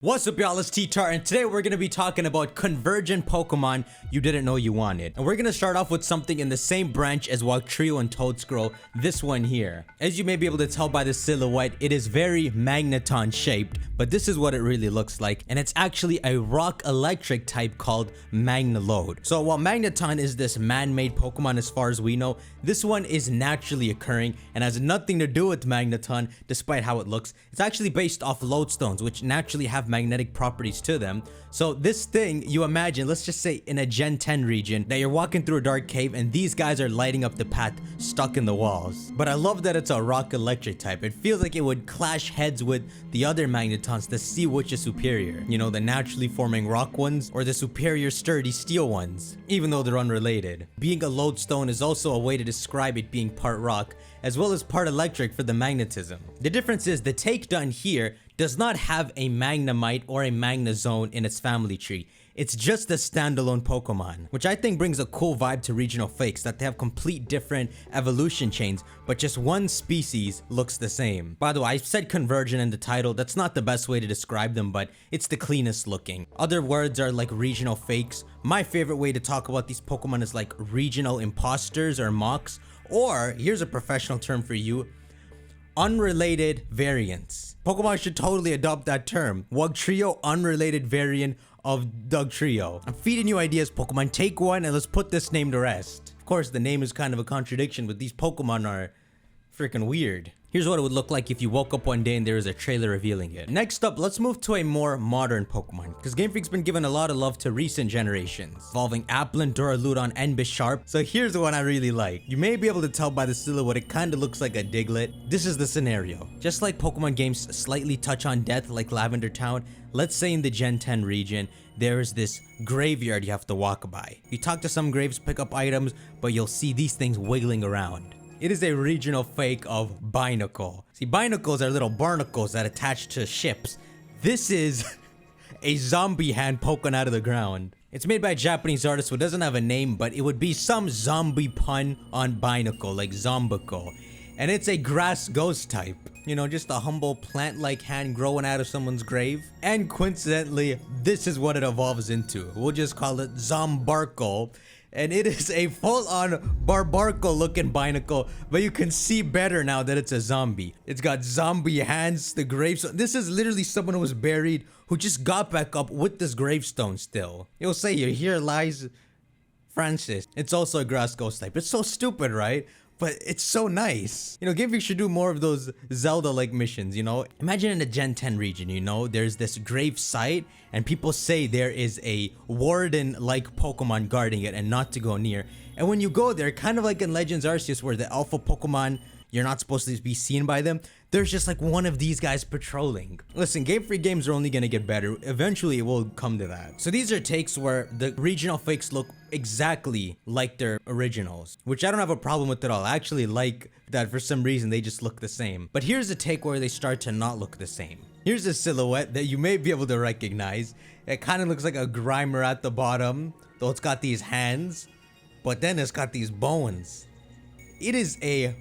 What's up, y'all? It's T-Tar, and today we're going to be talking about Convergent Pokemon you didn't know you wanted. And we're going to start off with something in the same branch as Wugtrio and Toedscrow, this one here. As you may be able to tell by the silhouette, it is very Magneton shaped, but this is what it really looks like. And it's actually a rock electric type called Magnel. So while Magneton is this man-made Pokemon as far as we know, this one is naturally occurring and has nothing to do with Magneton despite how it looks. It's actually based off lodestones, which naturally have magnetic properties to them. So this thing, you imagine, let's just say in a Gen 10 region, that you're walking through a dark cave and these guys are lighting up the path stuck in the walls. But I love that it's a rock electric type. It feels like it would clash heads with the other Magnetons to see which is superior. You know, the naturally forming rock ones or the superior sturdy steel ones, even though they're unrelated. Being a lodestone is also a way to describe it being part rock as well as part electric for the magnetism. The difference is the take done here does not have a Magnemite or a Magnezone in its family tree. It's just a standalone Pokemon, which I think brings a cool vibe to regional fakes, that they have complete different evolution chains, but just one species looks the same. By the way, I said Convergent in the title. That's not the best way to describe them, but it's the cleanest looking. Other words are like regional fakes. My favorite way to talk about these Pokemon is like regional imposters or mocks, or here's a professional term for you, unrelated variants. Pokemon should totally adopt that term. Wugtrio, unrelated variant of Dugtrio. I'm feeding you ideas, Pokemon. Take one and let's put this name to rest. Of course, the name is kind of a contradiction, but these Pokemon are freaking weird. Here's what it would look like if you woke up one day and there was a trailer revealing it. Next up, let's move to a more modern Pokemon, because Game Freak's been giving a lot of love to recent generations, involving Applin, Duraludon, and Bisharp. So here's the one I really like. You may be able to tell by the silhouette, it kind of looks like a Diglett. This is the scenario. Just like Pokemon games slightly touch on death like Lavender Town, let's say in the Gen 10 region, there is this graveyard you have to walk by. You talk to some graves, pick up items, but you'll see these things wiggling around. It is a regional fake of Binacle. See, Binacles are little barnacles that attach to ships. This is a zombie hand poking out of the ground. It's made by a Japanese artist who doesn't have a name, but it would be some zombie pun on Binacle, like Zombicle. And it's a grass ghost type. You know, just a humble plant-like hand growing out of someone's grave. And coincidentally, this is what it evolves into. We'll just call it Zombarkle. And it is a full-on Barbarkle looking Binacle, but you can see better now that it's a zombie. It's got zombie hands, the gravestone. This is literally someone who was buried who just got back up with this gravestone still. You'll say, here lies Francis. It's also a grass ghost type. It's so stupid, right? But it's so nice. You know, Game Freak should do more of those Zelda-like missions, you know? Imagine in the Gen 10 region, you know, there's this grave site, and people say there is a warden-like Pokemon guarding it and not to go near. And when you go there, kind of like in Legends Arceus, where the alpha Pokemon, you're not supposed to be seen by them, there's just like one of these guys patrolling. Listen, Game Freak games are only gonna get better. Eventually, it will come to that. So these are takes where the regional fakes look exactly like their originals, which I don't have a problem with at all. I actually like that for some reason they just look the same. But here's a take where they start to not look the same. Here's a silhouette that you may be able to recognize. It kind of looks like a Grimer at the bottom, though it's got these hands, but then it's got these bones. It is a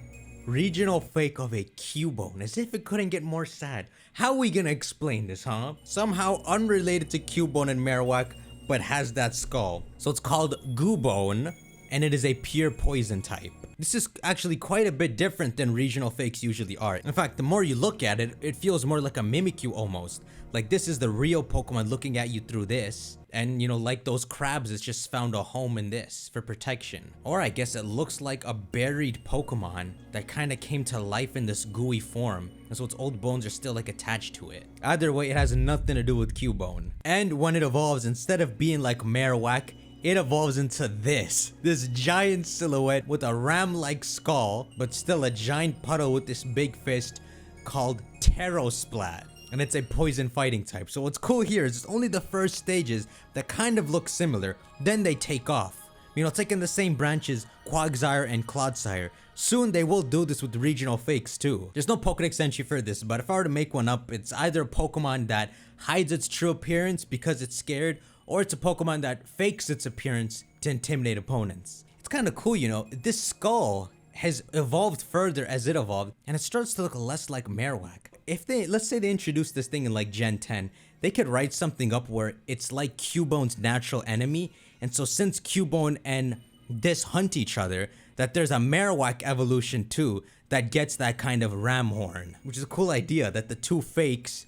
regional fake of a Cubone, as if it couldn't get more sad. How are we gonna explain this, huh? Somehow unrelated to Cubone and Marowak, but has that skull. So it's called Gooone, and it is a pure poison type. This is actually quite a bit different than regional fakes usually are. In fact, the more you look at it, it feels more like a Mimikyu almost. Like this is the real Pokemon looking at you through this. And you know, like those crabs, it's just found a home in this for protection. Or I guess it looks like a buried Pokemon that kind of came to life in this gooey form. And so its old bones are still like attached to it. Either way, it has nothing to do with Cubone. And when it evolves, instead of being like Marowak, it evolves into this giant silhouette with a ram-like skull, but still a giant puddle with this big fist called Terrosplat. And it's a poison fighting type. So what's cool here is it's only the first stages that kind of look similar, then they take off. You know, it's like in the same branches, Quagsire and Clodsire. Soon they will do this with regional fakes too. There's no Pokedex entry for this, but if I were to make one up, it's either a Pokemon that hides its true appearance because it's scared, or it's a Pokemon that fakes its appearance to intimidate opponents. It's kind of cool, you know, this skull has evolved further as it evolved, and it starts to look less like Marowak. if they, let's say they introduce this thing in like Gen 10, they could write something up where it's like Cubone's natural enemy. And so since Cubone and this hunt each other, that there's a Marowak evolution too that gets that kind of ram horn, which is a cool idea that the two fakes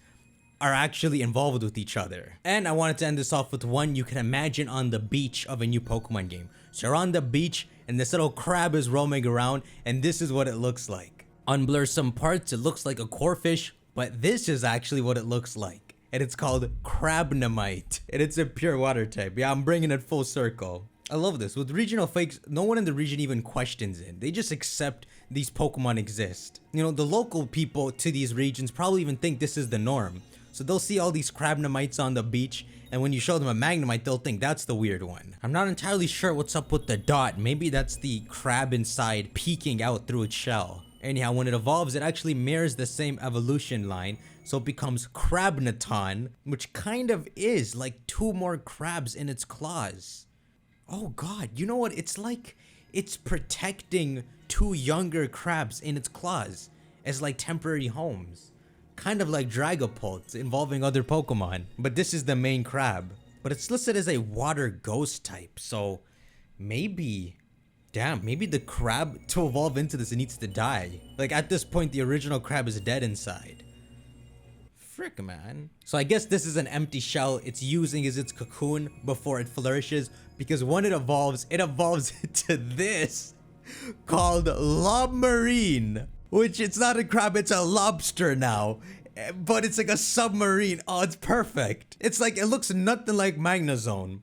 are actually involved with each other. And I wanted to end this off with one you can imagine on the beach of a new Pokemon game. So you're on the beach and this little crab is roaming around, and this is what it looks like. Unblur some parts, it looks like a corefish, but this is actually what it looks like. And it's called Crabnemite, and it's a pure water type. Yeah, I'm bringing it full circle. I love this. With regional fakes, no one in the region even questions it. They just accept these Pokemon exist. You know, the local people to these regions probably even think this is the norm. So they'll see all these Crabnemites on the beach, and when you show them a Magnemite, they'll think that's the weird one. I'm not entirely sure what's up with the dot. Maybe that's the crab inside peeking out through its shell. Anyhow, when it evolves, it actually mirrors the same evolution line, so it becomes Crabnaton, which kind of is like two more crabs in its claws. Oh god, you know what? It's like it's protecting two younger crabs in its claws as like temporary homes. Kind of like Dragapult involving other Pokemon. But this is the main crab. But it's listed as a water ghost type, so maybe... Damn, maybe the crab, to evolve into this, it needs to die. Like, at this point, the original crab is dead inside. Frick, man. So I guess this is an empty shell it's using as its cocoon before it flourishes, because when it evolves into this called Lobmarine, which it's not a crab, it's a lobster now. But it's like a submarine. Oh, it's perfect. It's like, it looks nothing like Magnezone.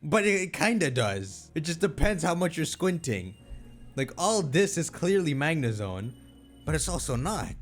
But it kinda does. It just depends how much you're squinting. Like, all this is clearly Magnezone, but it's also not.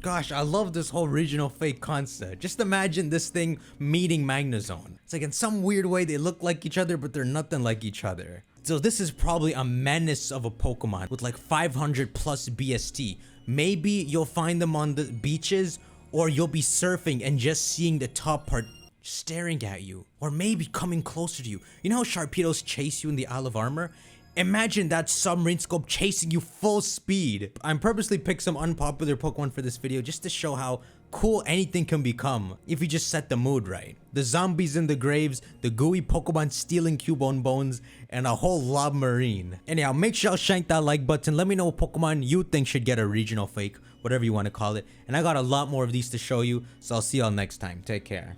Gosh, I love this whole regional fake concept. Just imagine this thing meeting Magnezone. It's like in some weird way they look like each other, but they're nothing like each other. So this is probably a menace of a Pokemon with like 500 plus BST. Maybe you'll find them on the beaches, or you'll be surfing and just seeing the top part staring at you, or maybe coming closer to you. You know how Sharpedos chase you in the Isle of Armor? Imagine that submarine scope chasing you full speed. I'm purposely picked some unpopular Pokemon for this video just to show how cool anything can become if you just set the mood right. The zombies in the graves, the gooey Pokemon stealing Cubone bones, and a whole Lobmarine. Anyhow, make sure to shank that like button. Let me know what Pokemon you think should get a regional fake, whatever you want to call it. And I got a lot more of these to show you, so I'll see y'all next time. Take care.